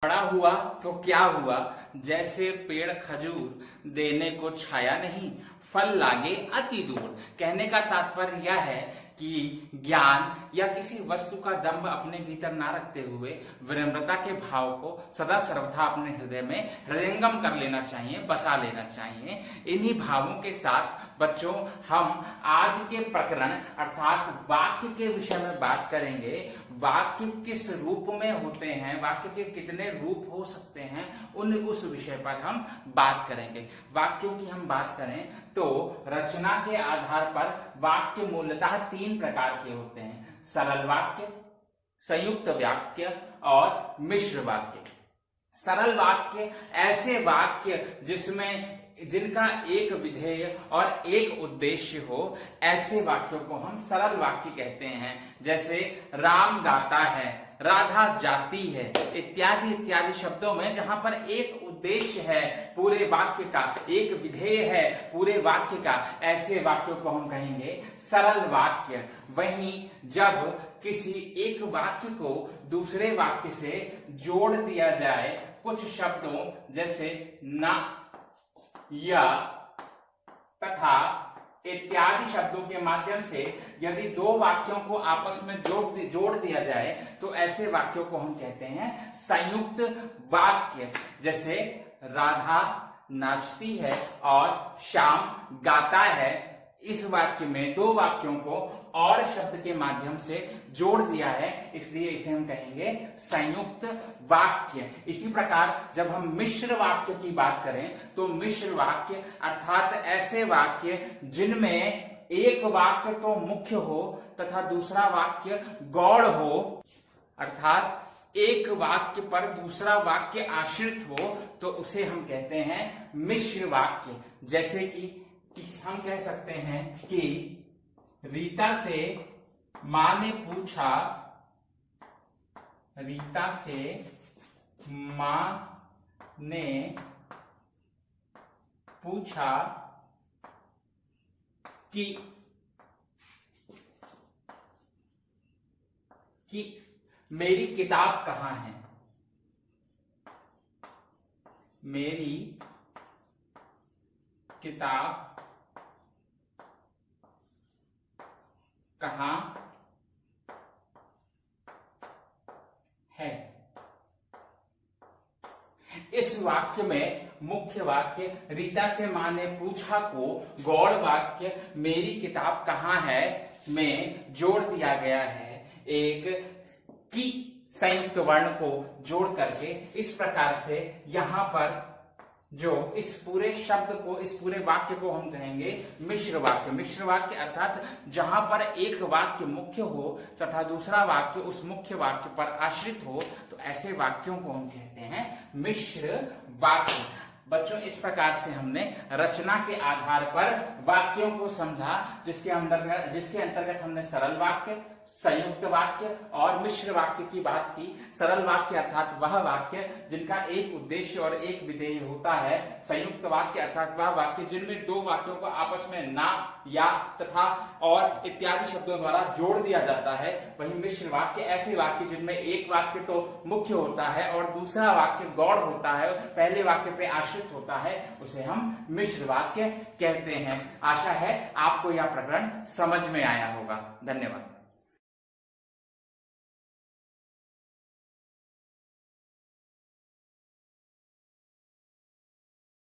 बड़ा हुआ तो क्या हुआ, जैसे पेड़ खजूर देने को छाया नहीं, फल लागे अति दूर। कहने का तात्पर्य यह है कि ज्ञान या किसी वस्तु का दंभ अपने भीतर ना रखते हुए विनम्रता के भाव को सदा सर्वथा अपने हृदय में हृदयंगम कर लेना चाहिए, बसा लेना चाहिए। इन्हीं भावों के साथ बच्चों हम आज के प्रकरण अर्थात वाक्य के विषय में बात करेंगे। वाक्य किस रूप में होते हैं, वाक्य के कितने रूप हो सकते हैं, उस विषय पर हम बात करेंगे। वाक्यों की हम बात करें तो रचना के आधार पर वाक्य मूलतः 3 प्रकार के होते हैं: सरल वाक्य, संयुक्त वाक्य और मिश्र वाक्य। सरल वाक्य ऐसे वाक्य जिनका एक विधेय और एक उद्देश्य हो, ऐसे वाक्यों को हम सरल वाक्य कहते हैं। जैसे राम गाता है, राधा जाती है, इत्यादि इत्यादि शब्दों में जहां पर एक उद्देश्य है पूरे वाक्य का, एक विधेय है पूरे वाक्य का, ऐसे वाक्यों को हम कहेंगे सरल वाक्य। वहीं जब किसी एक वाक्य को दूसरे वाक्य से जोड़ दिया जाए कुछ शब्दों जैसे न, या, तथा इत्यादि शब्दों के माध्यम से यदि 2 वाक्यों को आपस में जोड़ दिया जाए तो ऐसे वाक्यों को हम कहते हैं संयुक्त वाक्य। जैसे राधा नाचती है और श्याम गाता है, इस वाक्य में 2 वाक्यों को और शब्द के माध्यम से जोड़ दिया है, इसलिए इसे हम कहेंगे संयुक्त वाक्य। इसी प्रकार जब हम मिश्र वाक्य की बात करें तो मिश्र वाक्य अर्थात ऐसे वाक्य जिनमें एक वाक्य तो मुख्य हो तथा दूसरा वाक्य गौड़ हो, अर्थात एक वाक्य पर दूसरा वाक्य आश्रित हो, तो उसे हम कहते हैं मिश्र वाक्य। जैसे कि हम कह सकते हैं कि रीता से मां ने पूछा, रीता से मां ने पूछा कि मेरी किताब कहाँ है, मेरी किताब कहाँ है। इस वाक्य में मुख्य वाक्य रीता से मां ने पूछा को गौड़ वाक्य मेरी किताब कहाँ है में जोड़ दिया गया है एक की संयुक्त वर्ण को जोड़ करके। इस प्रकार से यहां पर जो इस पूरे शब्द को, इस पूरे वाक्य को हम कहेंगे मिश्र वाक्य। मिश्र वाक्य अर्थात जहां पर एक वाक्य मुख्य हो तथा दूसरा वाक्य उस मुख्य वाक्य पर आश्रित हो, तो ऐसे वाक्यों को हम कहते हैं मिश्र वाक्य। बच्चों, इस प्रकार से हमने रचना के आधार पर वाक्यों को समझा, जिसके अंतर्गत हमने सरल वाक्य, संयुक्त वाक्य और मिश्र वाक्य की बात की। सरल वाक्य अर्थात वह वाक्य जिनका एक उद्देश्य और एक विधेय होता है। संयुक्त वाक्य अर्थात वह वाक्य जिनमें 2 वाक्यों को आपस में ना, या, तथा और इत्यादि शब्दों द्वारा जोड़ दिया जाता है। वहीं मिश्र वाक्य ऐसे वाक्य जिनमें एक वाक्य तो मुख्य होता है और दूसरा वाक्य गौड़ होता है, पहले वाक्य पे आश्रित होता है, उसे हम मिश्र वाक्य कहते हैं। आशा है आपको यह प्रकरण समझ में आया होगा। धन्यवाद।